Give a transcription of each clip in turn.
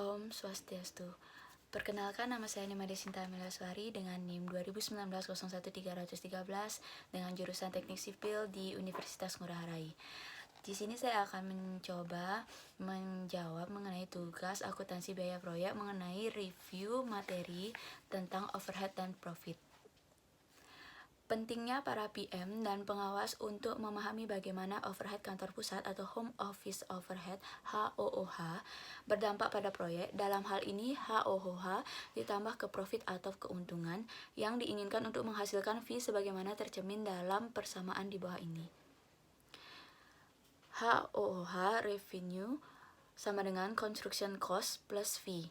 Om Swastiastu. Perkenalkan, nama saya Nima Desinta Melaswari dengan NIM 2019-01313 dengan jurusan Teknik Sipil di Universitas Ngurah Rai. Di sini saya akan mencoba menjawab mengenai tugas akuntansi biaya proyek mengenai review materi tentang overhead dan profit. Pentingnya para PM dan pengawas untuk memahami bagaimana overhead kantor pusat atau Home Office Overhead (HOOH) berdampak pada proyek. Dalam hal ini, HOOH ditambah ke profit atau keuntungan yang diinginkan untuk menghasilkan fee sebagaimana tercermin dalam persamaan di bawah ini. HOOH revenue sama dengan construction cost plus fee.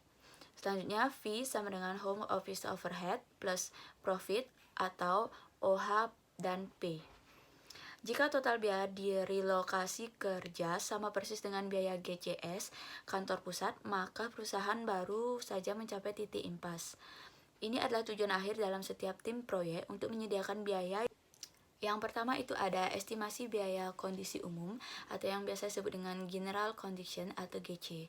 Selanjutnya, fee sama dengan Home Office Overhead plus profit atau OH dan P. Jika total biaya direlokasi kerja sama persis dengan biaya GCS kantor pusat, maka perusahaan baru saja mencapai titik impas. Ini adalah tujuan akhir dalam setiap tim proyek untuk menyediakan biaya. Yang pertama itu ada estimasi biaya kondisi umum atau yang biasa disebut dengan General Condition atau GC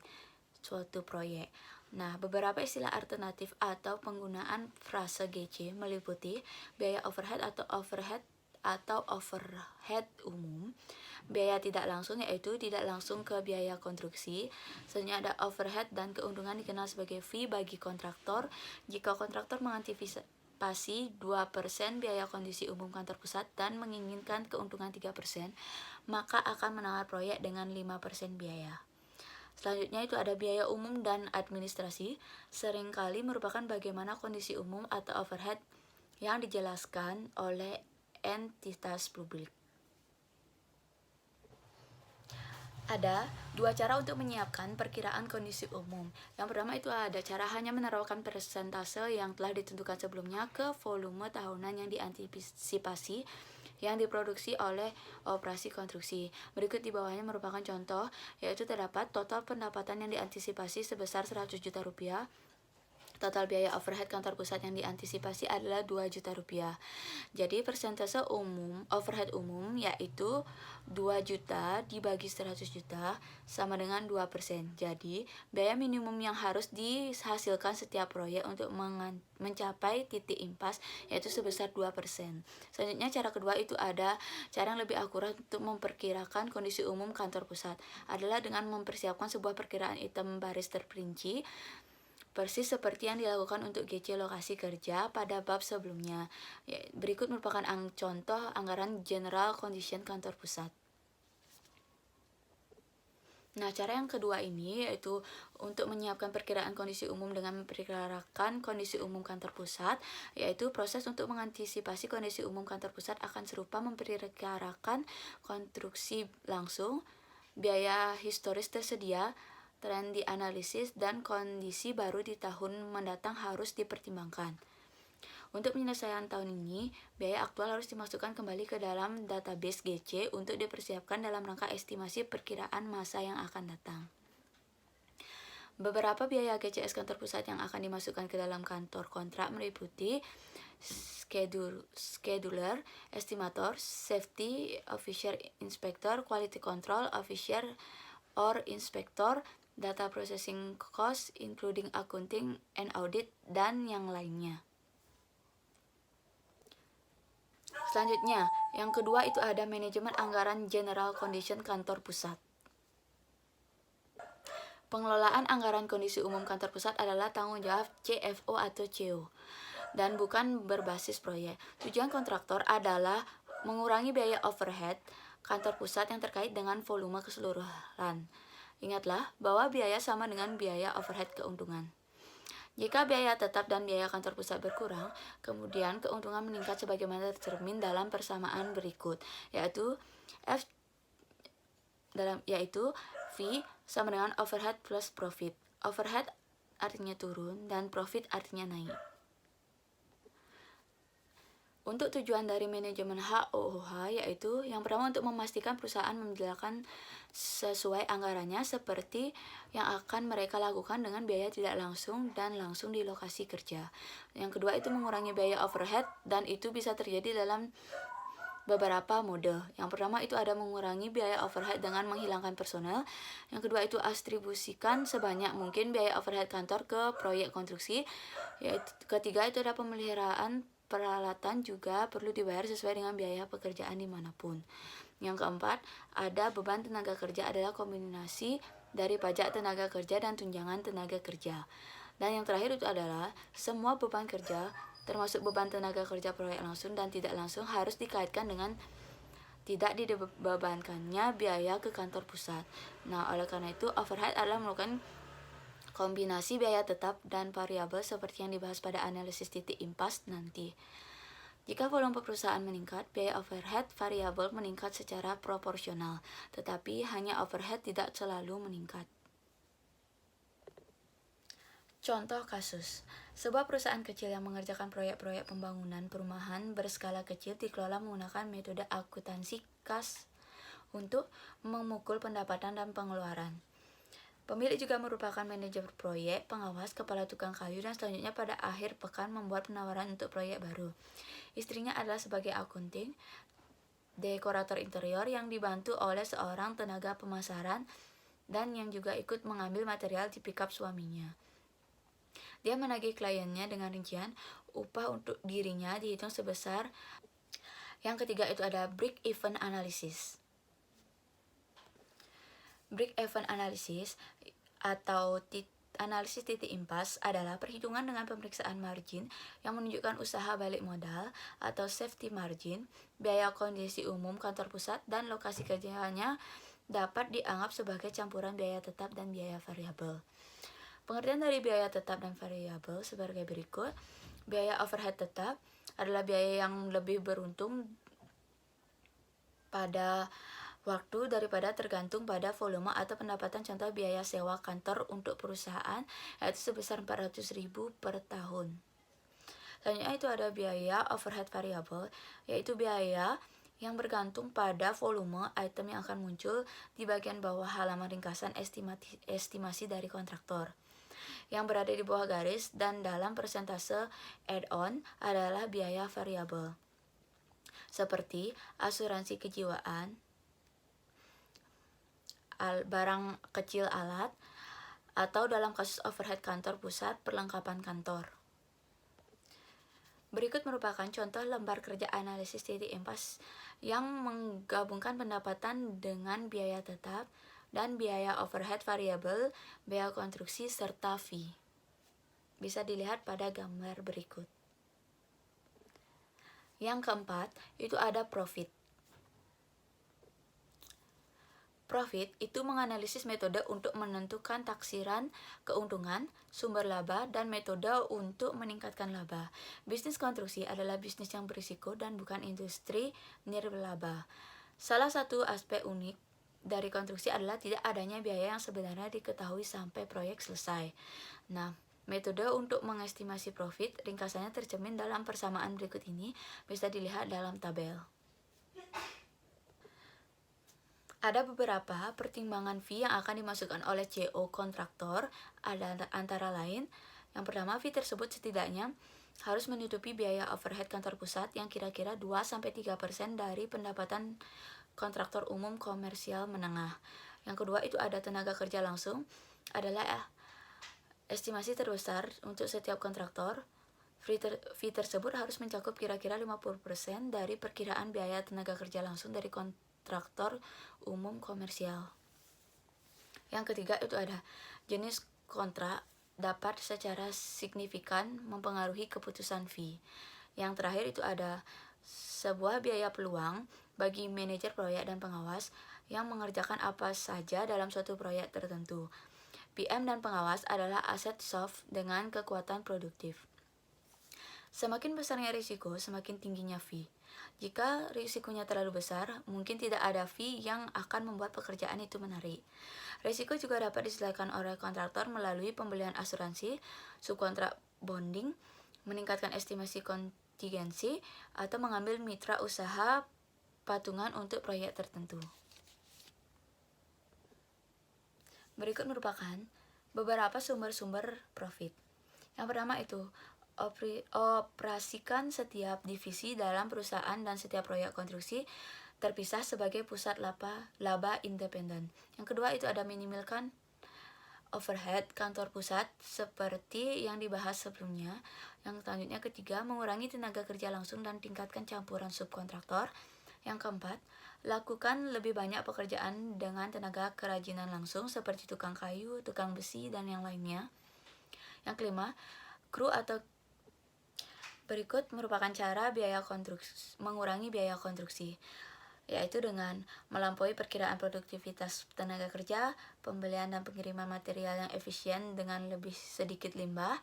suatu proyek. Nah, beberapa istilah alternatif atau penggunaan frase GC meliputi biaya overhead overhead umum, biaya tidak langsung yaitu tidak langsung ke biaya konstruksi. Selanjutnya ada overhead dan keuntungan dikenal sebagai fee bagi kontraktor. Jika kontraktor mengantisipasi 2% biaya kondisi umum kantor pusat dan menginginkan keuntungan 3%, maka akan menawar proyek dengan 5% biaya. Selanjutnya itu ada biaya umum dan administrasi, seringkali merupakan bagaimana kondisi umum atau overhead yang dijelaskan oleh entitas publik. Ada dua cara untuk menyiapkan perkiraan kondisi umum. Yang pertama itu ada cara hanya menaruhkan persentase yang telah ditentukan sebelumnya ke volume tahunan yang diantisipasi yang diproduksi oleh operasi konstruksi. Berikut di bawahnya merupakan contoh, yaitu terdapat total pendapatan yang diantisipasi sebesar 100 juta rupiah. Total biaya overhead kantor pusat yang diantisipasi adalah 2 juta rupiah. Jadi persentase overhead umum yaitu 2 juta dibagi 100 juta sama dengan 2%. Jadi biaya minimum yang harus dihasilkan setiap proyek untuk mencapai titik impas yaitu sebesar 2%. Selanjutnya cara kedua itu ada cara yang lebih akurat untuk memperkirakan kondisi umum kantor pusat adalah dengan mempersiapkan sebuah perkiraan item baris terperinci persis seperti yang dilakukan untuk GC lokasi kerja pada bab sebelumnya. Berikut merupakan contoh anggaran General Condition kantor pusat. Nah, cara yang kedua ini yaitu untuk menyiapkan perkiraan kondisi umum dengan memperkirakan kondisi umum kantor pusat, yaitu proses untuk mengantisipasi kondisi umum kantor pusat akan serupa memperkirakan konstruksi langsung, biaya historis tersedia, tren dianalisis, dan kondisi baru di tahun mendatang harus dipertimbangkan. Untuk penyelesaian tahun ini, biaya aktual harus dimasukkan kembali ke dalam database GC untuk dipersiapkan dalam rangka estimasi perkiraan masa yang akan datang. Beberapa biaya GCS kantor pusat yang akan dimasukkan ke dalam kantor kontrak meliputi scheduler, estimator, safety officer, inspector, quality control officer or inspector, data processing cost including accounting and audit, dan yang lainnya. Selanjutnya, yang kedua itu ada manajemen anggaran General Condition kantor pusat. Pengelolaan anggaran kondisi umum kantor pusat adalah tanggung jawab CFO atau CEO dan bukan berbasis proyek. Tujuan kontraktor adalah mengurangi biaya overhead kantor pusat yang terkait dengan volume keseluruhan. Ingatlah bahwa biaya sama dengan biaya overhead keuntungan. Jika biaya tetap dan biaya kantor pusat berkurang, kemudian keuntungan meningkat sebagaimana tercermin dalam persamaan berikut, yaitu fee sama dengan overhead plus profit. Overhead artinya turun dan profit artinya naik. Untuk tujuan dari manajemen HOOH yaitu yang pertama untuk memastikan perusahaan menjalankan sesuai anggarannya seperti yang akan mereka lakukan dengan biaya tidak langsung dan langsung di lokasi kerja. Yang kedua itu mengurangi biaya overhead dan itu bisa terjadi dalam beberapa mode. Yang pertama itu ada mengurangi biaya overhead dengan menghilangkan personel. Yang kedua itu distribusikan sebanyak mungkin biaya overhead kantor ke proyek konstruksi. Yaitu ketiga itu ada pemeliharaan peralatan juga perlu dibayar sesuai dengan biaya pekerjaan dimanapun. Yang keempat, ada beban tenaga kerja adalah kombinasi dari pajak tenaga kerja dan tunjangan tenaga kerja. Dan yang terakhir itu adalah semua beban kerja termasuk beban tenaga kerja proyek langsung dan tidak langsung harus dikaitkan dengan tidak dibebankannya biaya ke kantor pusat. Nah, oleh karena itu overhead adalah merupakan kombinasi biaya tetap dan variabel seperti yang dibahas pada analisis titik impas nanti. Jika volume perusahaan meningkat, biaya overhead variabel meningkat secara proporsional, tetapi hanya overhead tidak selalu meningkat. Contoh kasus, sebuah perusahaan kecil yang mengerjakan proyek-proyek pembangunan perumahan berskala kecil dikelola menggunakan metode akuntansi kas untuk memukul pendapatan dan pengeluaran. Pemilik juga merupakan manajer proyek, pengawas, kepala tukang kayu, dan selanjutnya pada akhir pekan membuat penawaran untuk proyek baru. Istrinya adalah sebagai akunting, dekorator interior yang dibantu oleh seorang tenaga pemasaran dan yang juga ikut mengambil material di pickup suaminya. Dia menagih kliennya dengan rincian upah untuk dirinya dihitung sebesar. Yang ketiga itu ada break-even analysis. Break-even analysis atau analisis titik impas adalah perhitungan dengan pemeriksaan margin yang menunjukkan usaha balik modal atau safety margin, biaya kondisi umum kantor pusat, dan lokasi kerjanya dapat dianggap sebagai campuran biaya tetap dan biaya variabel. Pengertian dari biaya tetap dan variabel sebagai berikut. Biaya overhead tetap adalah biaya yang lebih beruntung pada waktu daripada tergantung pada volume atau pendapatan. Contoh biaya sewa kantor untuk perusahaan yaitu sebesar 400.000 per tahun. Selanjutnya itu ada biaya overhead variabel, yaitu biaya yang bergantung pada volume item yang akan muncul di bagian bawah halaman ringkasan estimasi dari kontraktor. Yang berada di bawah garis dan dalam persentase add-on adalah biaya variabel, seperti asuransi kejiwaan, barang kecil alat, atau dalam kasus overhead kantor pusat, perlengkapan kantor. Berikut merupakan contoh lembar kerja analisis titik impas yang menggabungkan pendapatan dengan biaya tetap dan biaya overhead variabel, biaya konstruksi, serta fee. Bisa dilihat pada gambar berikut. Yang keempat, itu ada profit. Profit itu menganalisis metode untuk menentukan taksiran keuntungan, sumber laba, dan metode untuk meningkatkan laba. Bisnis konstruksi adalah bisnis yang berisiko dan bukan industri nirlaba. Salah satu aspek unik dari konstruksi adalah tidak adanya biaya yang sebenarnya diketahui sampai proyek selesai. Nah, metode untuk mengestimasi profit ringkasannya tercermin dalam persamaan berikut ini, bisa dilihat dalam tabel. Ada beberapa pertimbangan fee yang akan dimasukkan oleh CO kontraktor, ada antara lain. Yang pertama, fee tersebut setidaknya harus menutupi biaya overhead kantor pusat yang kira-kira 2-3% dari pendapatan kontraktor umum komersial menengah. Yang kedua itu ada tenaga kerja langsung, adalah estimasi terbesar untuk setiap kontraktor. Fee tersebut harus mencakup kira-kira 50% dari perkiraan biaya tenaga kerja langsung dari kontraktor umum komersial. Yang ketiga itu ada jenis kontrak dapat secara signifikan mempengaruhi keputusan fee. Yang terakhir itu ada sebuah biaya peluang bagi manajer proyek dan pengawas yang mengerjakan apa saja dalam suatu proyek tertentu. PM dan pengawas adalah aset soft dengan kekuatan produktif. Semakin besarnya risiko, semakin tingginya fee. Jika risikonya terlalu besar, mungkin tidak ada fee yang akan membuat pekerjaan itu menarik. Risiko juga dapat disediakan oleh kontraktor melalui pembelian asuransi, subkontrak bonding, meningkatkan estimasi kontingensi, atau mengambil mitra usaha patungan untuk proyek tertentu. Berikut merupakan beberapa sumber-sumber profit. Yang pertama itu operasikan setiap divisi dalam perusahaan dan setiap proyek konstruksi terpisah sebagai pusat laba independen. Yang kedua itu ada minimalkan overhead kantor pusat seperti yang dibahas sebelumnya. Yang selanjutnya ketiga, mengurangi tenaga kerja langsung dan tingkatkan campuran subkontraktor. Yang keempat, lakukan lebih banyak pekerjaan dengan tenaga kerajinan langsung seperti tukang kayu, tukang besi, dan yang lainnya. Yang kelima, kru atau berikut merupakan cara mengurangi biaya konstruksi, yaitu dengan melampaui perkiraan produktivitas tenaga kerja, pembelian dan pengiriman material yang efisien dengan lebih sedikit limbah,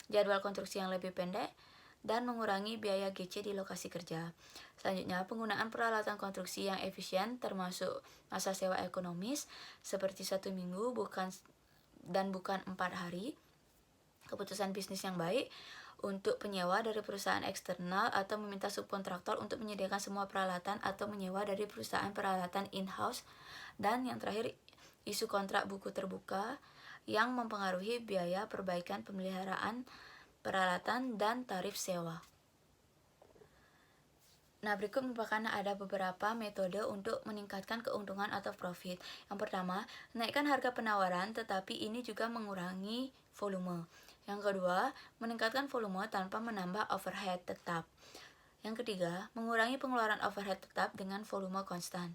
jadwal konstruksi yang lebih pendek, dan mengurangi biaya GC di lokasi kerja. Selanjutnya, penggunaan peralatan konstruksi yang efisien termasuk masa sewa ekonomis seperti 1 minggu bukan 4 hari. Keputusan bisnis yang baik untuk penyewa dari perusahaan eksternal atau meminta subkontraktor untuk menyediakan semua peralatan atau menyewa dari perusahaan peralatan in-house. Dan yang terakhir, isu kontrak buku terbuka yang mempengaruhi biaya perbaikan pemeliharaan peralatan dan tarif sewa. Nah, berikut merupakan ada beberapa metode untuk meningkatkan keuntungan atau profit. Yang pertama, naikkan harga penawaran tetapi ini juga mengurangi volume. Yang kedua, meningkatkan volume tanpa menambah overhead tetap. Yang ketiga, mengurangi pengeluaran overhead tetap dengan volume konstan.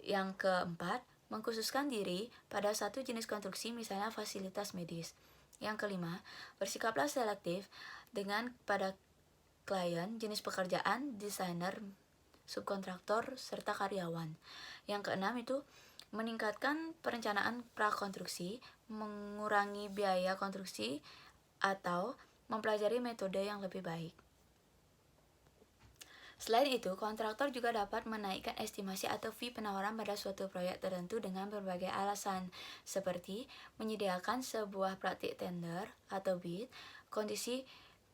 Yang keempat, mengkhususkan diri pada satu jenis konstruksi, misalnya fasilitas medis. Yang kelima, bersikaplah selektif dengan pada klien, jenis pekerjaan, desainer, subkontraktor, serta karyawan. Yang keenam itu meningkatkan perencanaan prakonstruksi, mengurangi biaya konstruksi, atau mempelajari metode yang lebih baik. Selain itu, kontraktor juga dapat menaikkan estimasi atau fee penawaran pada suatu proyek tertentu dengan berbagai alasan, seperti menyediakan sebuah praktik tender atau bid, kondisi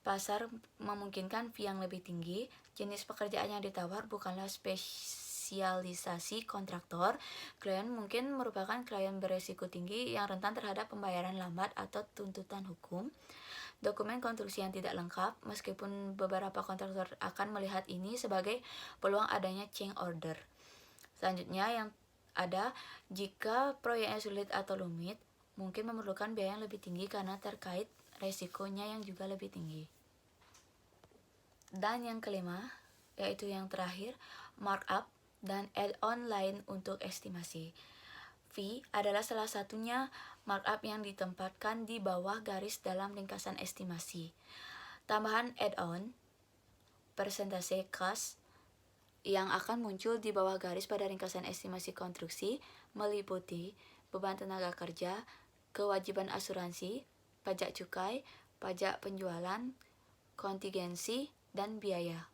pasar memungkinkan fee yang lebih tinggi, jenis pekerjaan yang ditawar bukanlah spesialisasi kontraktor, klien mungkin merupakan klien beresiko tinggi yang rentan terhadap pembayaran lambat atau tuntutan hukum, dokumen konstruksi yang tidak lengkap, meskipun beberapa kontraktor akan melihat ini sebagai peluang adanya change order. Selanjutnya yang ada, jika proyeknya sulit atau rumit, mungkin memerlukan biaya yang lebih tinggi karena terkait resikonya yang juga lebih tinggi. Dan yang kelima, yaitu yang terakhir, markup dan add-on lain untuk estimasi. Fee adalah salah satunya markup yang ditempatkan di bawah garis dalam ringkasan estimasi. Tambahan add-on, persentase cost, yang akan muncul di bawah garis pada ringkasan estimasi konstruksi meliputi beban tenaga kerja, kewajiban asuransi, pajak cukai, pajak penjualan, kontingensi, dan biaya.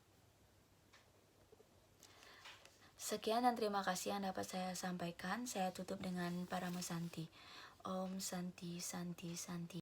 Sekian dan terima kasih yang dapat saya sampaikan. Saya tutup dengan Parama Santi. Om Santi Santi Santi.